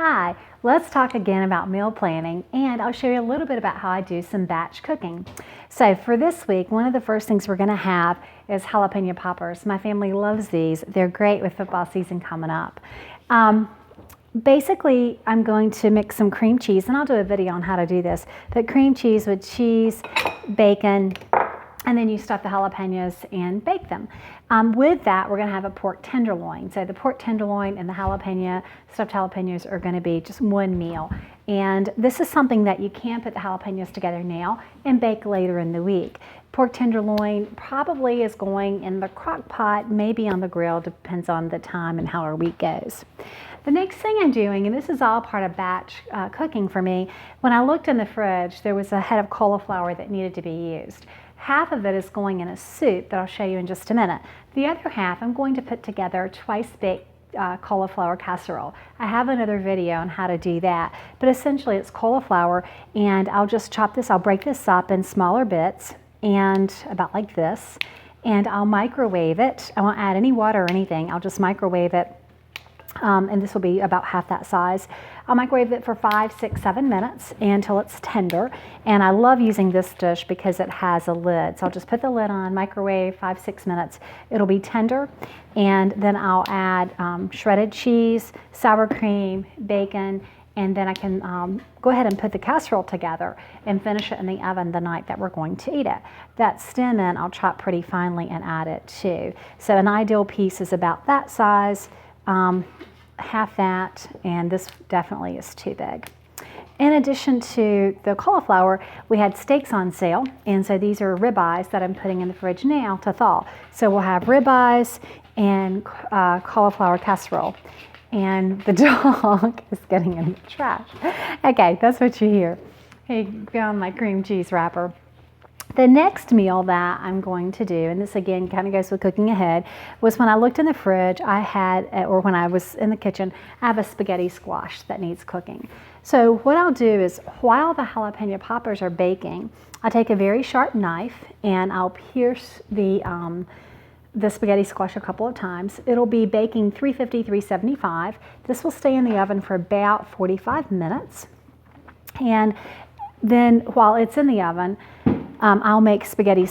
Hi, let's talk again about meal planning, and I'll show you a little bit about how I do some batch cooking. So for this week, one of the first things we're going to have is jalapeno poppers. My family loves these. They're great with football season coming up. Basically, I'm going to mix some cream cheese, and I'll do a video on how to do this, but cream cheese with cheese, bacon, and then you stuff the jalapenos and bake them. With that, we're going to have a pork tenderloin. So the pork tenderloin and the stuffed jalapenos are going to be just one meal. And this is something that you can put the jalapenos together now and bake later in the week. Pork tenderloin probably is going in the crock pot, maybe on the grill, depends on the time and how our week goes. The next thing I'm doing, and this is all part of batch cooking for me, when I looked in the fridge, there was a head of cauliflower that needed to be used. Half of it is going in a soup that I'll show you in just a minute. The other half I'm going to put together twice-baked cauliflower casserole. I have another video on how to do that, but essentially it's cauliflower, and I'll just chop this, I'll break this up in smaller bits, and about like this, and I'll microwave it. I won't add any water or anything, I'll just microwave it. And this will be about half that size. I'll microwave it for 5, 6, 7 minutes until it's tender. And I love using this dish because it has a lid. So I'll just put the lid on, microwave 5, 6 minutes. It'll be tender. And then I'll add shredded cheese, sour cream, bacon, and then I can go ahead and put the casserole together and finish it in the oven the night that we're going to eat it. That stem in, I'll chop pretty finely and add it too. So an ideal piece is about that size. Half that, and this definitely is too big. In addition to the cauliflower, we had steaks on sale, and so these are ribeyes that I'm putting in the fridge now to thaw. So we'll have ribeyes and cauliflower casserole. And the dog is getting in the trash. Okay, that's what you hear. He found my cream cheese wrapper. The next meal that I'm going to do, and this again kind of goes with cooking ahead, was when I looked in the fridge, I had, or when I was in the kitchen, I have a spaghetti squash that needs cooking. So what I'll do is, while the jalapeno poppers are baking, I'll take a very sharp knife and I'll pierce the spaghetti squash a couple of times. It'll be baking 350, 375. This will stay in the oven for about 45 minutes. And then while it's in the oven, I'll make spaghetti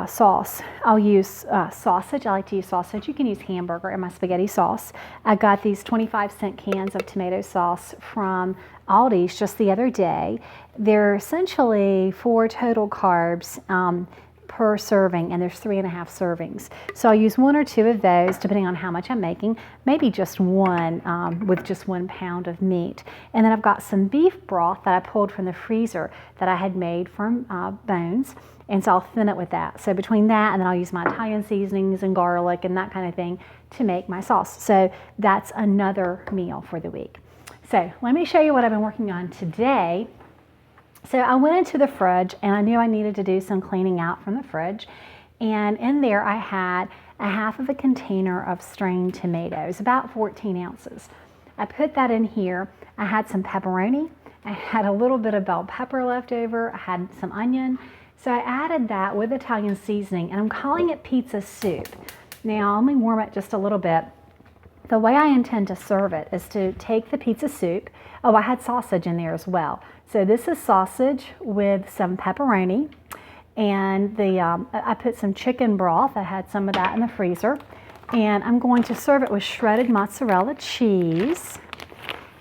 sauce. I'll use sausage. I like to use sausage. You can use hamburger in my spaghetti sauce. I got these 25-cent cans of tomato sauce from Aldi's just the other day. They're essentially 4 total carbs per serving, and there's 3.5 servings. So I'll use 1 or 2 of those depending on how much I'm making, maybe just one with just 1 pound of meat. And then I've got some beef broth that I pulled from the freezer that I had made from bones, and so I'll thin it with that. So between that and then I'll use my Italian seasonings and garlic and that kind of thing to make my sauce. So that's another meal for the week. So let me show you what I've been working on today. So I went into the fridge and I knew I needed to do some cleaning out from the fridge. And in there I had a half of a container of strained tomatoes, about 14 ounces. I put that in here. I had some pepperoni. I had a little bit of bell pepper left over. I had some onion. So I added that with Italian seasoning, and I'm calling it pizza soup. Now I'll only warm it just a little bit. The way I intend to serve it is to take the pizza soup. Oh, I had sausage in there as well. So this is sausage with some pepperoni, and I put some chicken broth. I had some of that in the freezer, and I'm going to serve it with shredded mozzarella cheese.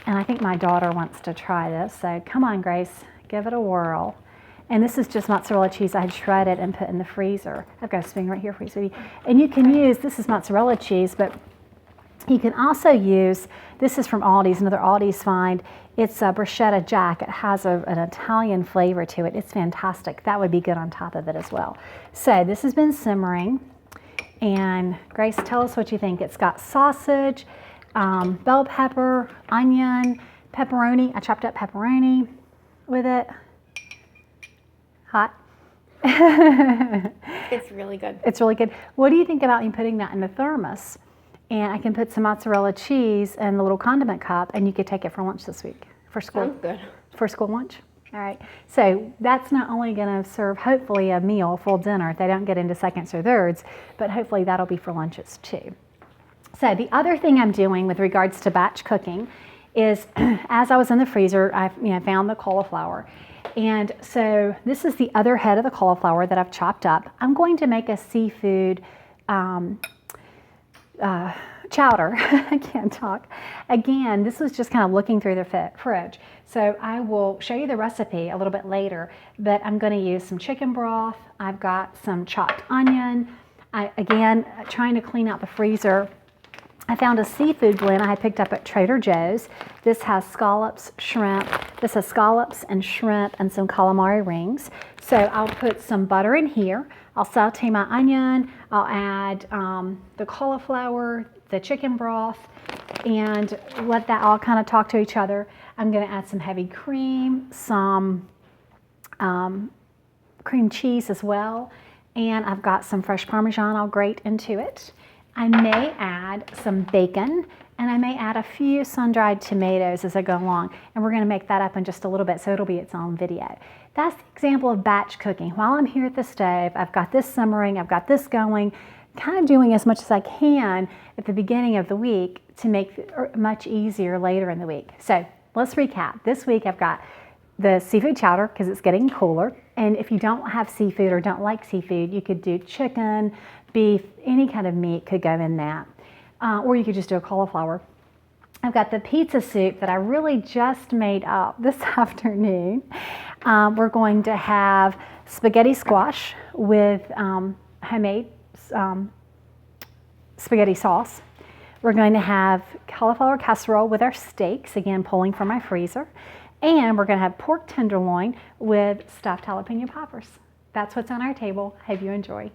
And I think my daughter wants to try this, so come on, Grace, give it a whirl. And this is just mozzarella cheese I had shredded and put in the freezer. I've got a spoon right here for you, sweetie. And you can use, this is mozzarella cheese, but you can also use, this is from Aldi's, another Aldi's find. It's a bruschetta jack. It has an Italian flavor to it. It's fantastic. That would be good on top of it as well. So this has been simmering. And Grace, tell us what you think. It's got sausage, bell pepper, onion, pepperoni. I chopped up pepperoni with it. Hot. It's really good. It's really good. What do you think about me putting that in the thermos? And I can put some mozzarella cheese in the little condiment cup, and you could take it for lunch this week, for school. Sounds good. For school lunch. All right. So that's not only going to serve, hopefully, a meal, a full dinner, if they don't get into seconds or thirds, but hopefully that'll be for lunches too. So the other thing I'm doing with regards to batch cooking is as I was in the freezer, I found the cauliflower. And so this is the other head of the cauliflower that I've chopped up. I'm going to make a seafood chowder. I can't talk. Again, this was just kind of looking through the fridge. So I will show you the recipe a little bit later, but I'm going to use some chicken broth. I've got some chopped onion. Again, trying to clean out the freezer. I found a seafood blend I had picked up at Trader Joe's. This has scallops, shrimp. This has scallops and shrimp and some calamari rings. So I'll put some butter in here. I'll saute my onion. I'll add the cauliflower, the chicken broth, and let that all kind of talk to each other. I'm going to add some heavy cream, some cream cheese as well, and I've got some fresh Parmesan I'll grate into it. I may add some bacon, and I may add a few sun-dried tomatoes as I go along, and we're going to make that up in just a little bit, so it'll be its own video. That's the example of batch cooking. While I'm here at the stove, I've got this simmering, I've got this going, kind of doing as much as I can at the beginning of the week to make it much easier later in the week. So let's recap. This week I've got the seafood chowder because it's getting cooler, and if you don't have seafood or don't like seafood, you could do chicken, beef, any kind of meat could go in that. Or you could just do a cauliflower. I've got the pizza soup that I really just made up this afternoon. We're going to have spaghetti squash with homemade spaghetti sauce. We're going to have cauliflower casserole with our steaks, again pulling from my freezer. And we're going to have pork tenderloin with stuffed jalapeno poppers. That's what's on our table. Hope you enjoy.